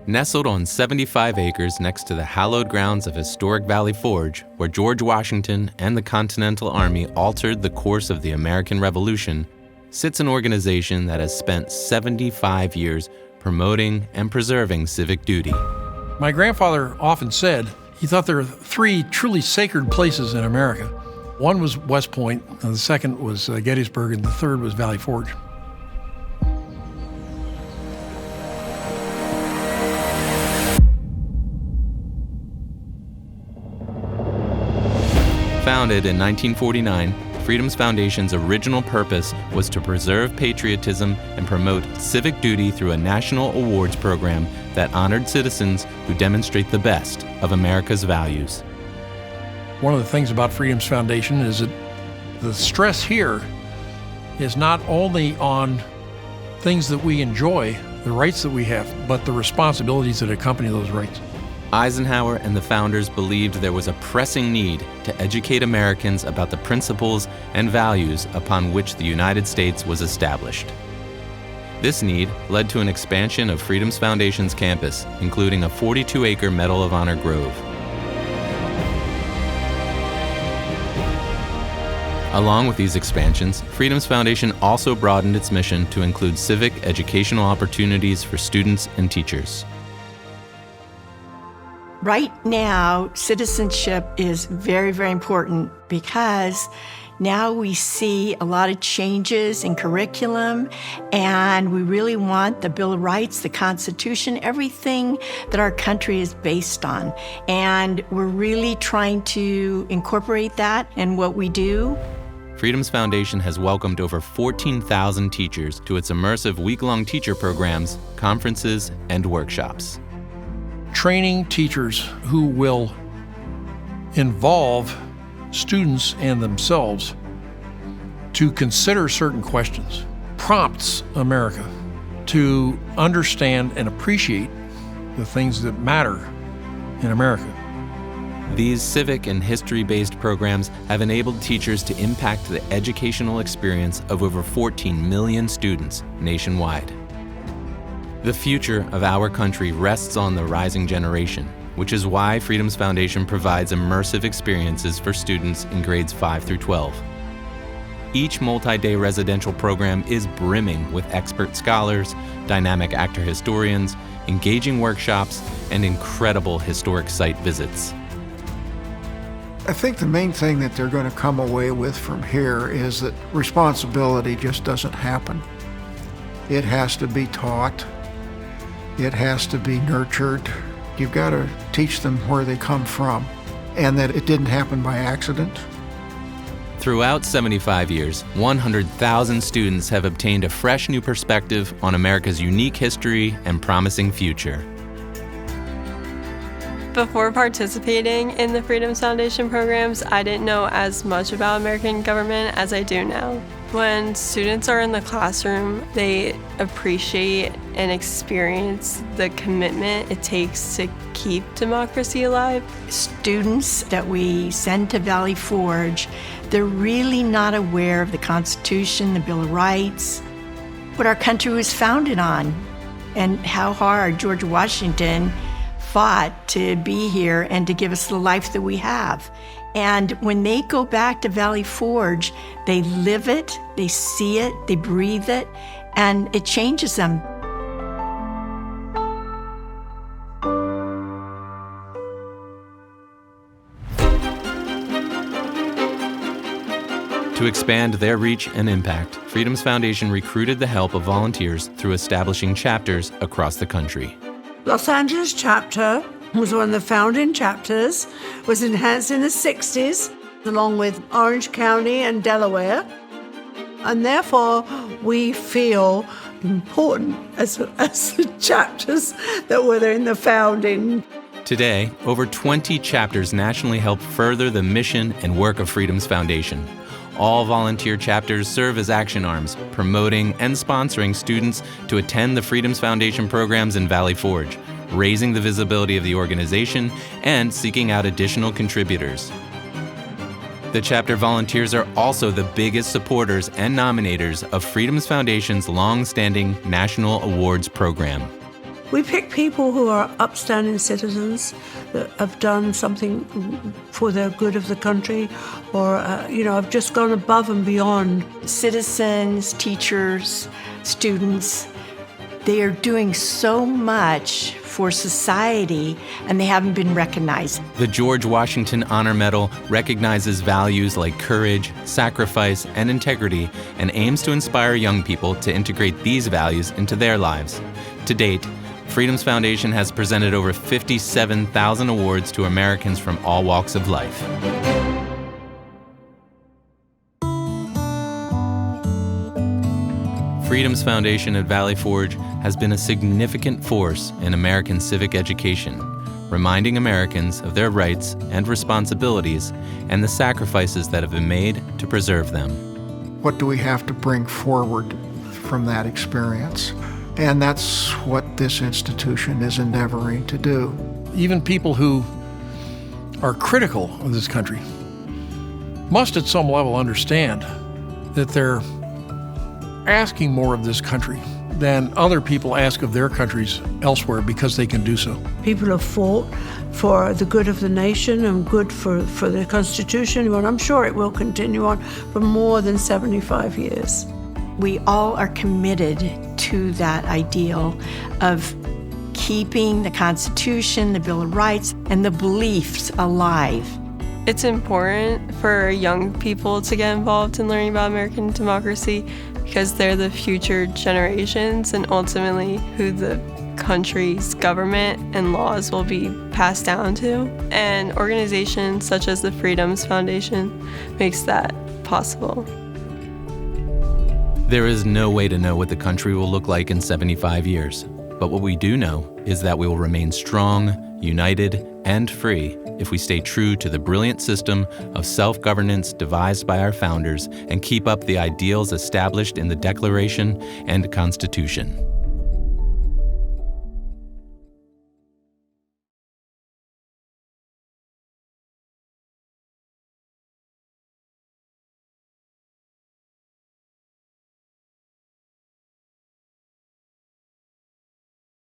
Nestled on 75 acres next to the hallowed grounds of historic Valley Forge, where George Washington and the Continental Army altered the course of the American Revolution, sits an organization that has spent 75 years promoting and preserving civic duty. My grandfather often said he thought there were three truly sacred places in America. One was West Point, and the second was Gettysburg, and the third was Valley Forge. Founded in 1949, Freedom's Foundation's original purpose was to preserve patriotism and promote civic duty through a national awards program that honored citizens who demonstrate the best of America's values. One of the things about Freedom's Foundation is that the stress here is not only on things that we enjoy, the rights that we have, but the responsibilities that accompany those rights. Eisenhower and the founders believed there was a pressing need to educate Americans about the principles and values upon which the United States was established. This need led to an expansion of Freedom's Foundation's campus, including a 42-acre Medal of Honor grove. Along with these expansions, Freedom's Foundation also broadened its mission to include civic educational opportunities for students and teachers. Right now, citizenship is very, very important because now we see a lot of changes in curriculum, and we really want the Bill of Rights, the Constitution, everything that our country is based on. And we're really trying to incorporate that in what we do. Freedom's Foundation has welcomed over 14,000 teachers to its immersive week-long teacher programs, conferences, and workshops. Training teachers who will involve students and themselves to consider certain questions prompts America to understand and appreciate the things that matter in America. These civic and history-based programs have enabled teachers to impact the educational experience of over 14 million students nationwide. The future of our country rests on the rising generation, which is why Freedom's Foundation provides immersive experiences for students in grades 5 through 12. Each multi-day residential program is brimming with expert scholars, dynamic actor historians, engaging workshops, and incredible historic site visits. I think the main thing that they're going to come away with from here is that responsibility just doesn't happen. It has to be taught. It has to be nurtured. You've got to teach them where they come from and that it didn't happen by accident. Throughout 75 years, 100,000 students have obtained a fresh new perspective on America's unique history and promising future. Before participating in the Freedom's Foundation programs, I didn't know as much about American government as I do now. When students are in the classroom, they appreciate and experience the commitment it takes to keep democracy alive. Students that we send to Valley Forge, they're really not aware of the Constitution, the Bill of Rights, what our country was founded on, and how hard George Washington fought to be here and to give us the life that we have. And when they go back to Valley Forge, they live it, they see it, they breathe it, and it changes them. To expand their reach and impact, Freedom's Foundation recruited the help of volunteers through establishing chapters across the country. Los Angeles chapter was one of the founding chapters, was enhanced in the 60s, along with Orange County and Delaware. And therefore, we feel important as the chapters that were in the founding. Today, over 20 chapters nationally help further the mission and work of Freedom's Foundation. All volunteer chapters serve as action arms, promoting and sponsoring students to attend the Freedom's Foundation programs in Valley Forge, raising the visibility of the organization and seeking out additional contributors. The chapter volunteers are also the biggest supporters and nominators of Freedom's Foundation's long-standing National Awards program. We pick people who are upstanding citizens that have done something for the good of the country, or, have just gone above and beyond. Citizens, teachers, students, they are doing so much for society, and they haven't been recognized. The George Washington Honor Medal recognizes values like courage, sacrifice, and integrity, and aims to inspire young people to integrate these values into their lives. To date, Freedom's Foundation has presented over 57,000 awards to Americans from all walks of life. Freedom's Foundation at Valley Forge has been a significant force in American civic education, reminding Americans of their rights and responsibilities and the sacrifices that have been made to preserve them. What do we have to bring forward from that experience? And that's what this institution is endeavoring to do. Even people who are critical of this country must at some level understand that they're asking more of this country than other people ask of their countries elsewhere because they can do so. People have fought for the good of the nation and good for the Constitution, and I'm sure it will continue on for more than 75 years. We all are committed to that ideal of keeping the Constitution, the Bill of Rights, and the beliefs alive. It's important for young people to get involved in learning about American democracy because they're the future generations and ultimately who the country's government and laws will be passed down to. And organizations such as the Freedom's Foundation makes that possible. There is no way to know what the country will look like in 75 years. But what we do know is that we will remain strong, united, and free if we stay true to the brilliant system of self-governance devised by our founders and keep up the ideals established in the Declaration and Constitution.